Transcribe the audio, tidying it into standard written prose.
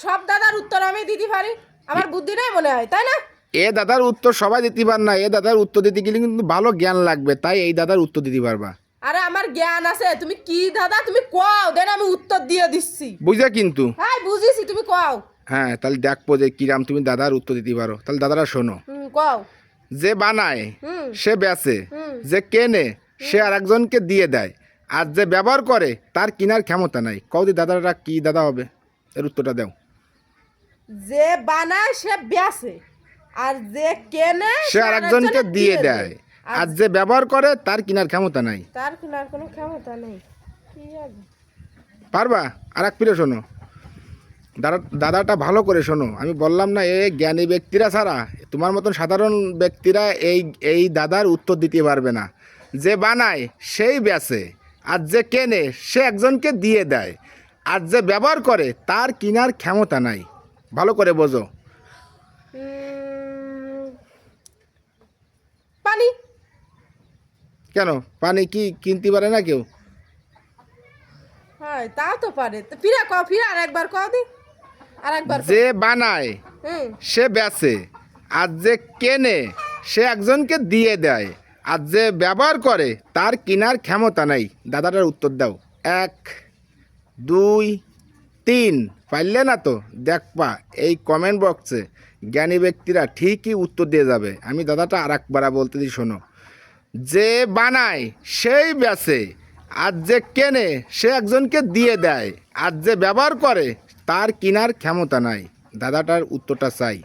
সব দাদার উত্তর আমি দিতে পারি, আমার বুদ্ধি নাই মনে হয়, তাই না? এ দাদার উত্তর সবাই দিতে পার না, এ দাদার উত্তর দিতে গেলে কিন্তু ভালো জ্ঞান লাগবে, তাই এই দাদার উত্তর দিতে পারবা। আরে আমার জ্ঞান আছে, তুমি কি দাদা তুমি কও দেন আমি উত্তর দিয়ে দিচ্ছি। বুঝা কিন্তু। হ্যাঁ বুঝেছি, তুমি কও। হ্যাঁ তাহলে দেখবো যে কিরাম তুমি দাদার উত্তর দিতে পারো। তাহলে দাদারা শোনো, কও। যে বানায় হুম সে বেচে, হুম যে কেনে সে আরেকজনকে দিয়ে দেয়, আর যে ব্যবহার করে তার কেনার ক্ষমতা নাই। কদি দাদারা কি দাদা হবে, এর উত্তরটা দাও। যে বানায় সে বেচে, আর যে কেনে সে আরেকজনকে দিয়ে দেয়, আর যে ব্যবহার করে তার কেনার ক্ষমতা নাই। তার কেনার কোনো ক্ষমতা নেই। কি হবে? পারবা? আর এক ফিরে শোনো, দাদাটা ভালো করে শোনো, আমি বললাম না এই জ্ঞানী ব্যক্তিরা ছাড়া তোমার মতন সাধারণ ব্যক্তিরা এই দাদার উত্তর দিতে পারবে না। যে বানায় সেই বেচে, আর যে কেনে সে একজনকে দিয়ে দেয়, আর যে ব্যবহার করে তার কেনার ক্ষমতা নাই। ভালো করে বোঝো। পানি। কেন পানি কি কিনতে পারে না কেউ? হ্যাঁ তাও তো পারে, তো ফিরে কও, ফিরে আর একবার কও দি, আর একবার যে বানায় হুম সে বেচে, আর যে কেনে সে একজনকে দিয়ে দেয়, আর যে ব্যবহার করে তার কেনার ক্ষমতা নাই। দাদাটার উত্তর দাও। 1 2 3 পারলে না তো দেখবা এই কমেন্ট বক্সে জ্ঞানী ব্যক্তিরা ঠিকই উত্তর দিয়ে যাবে। আমি দাদাটা আর একবার বলতে দিই শোনো, যে বানায় সেই বেচে, আর যে কেনে সে একজনকে দিয়ে দেয়, আর যে ব্যবহার করে তার কেনার ক্ষমতা নাই। দাদাটার উত্তরটা চাই।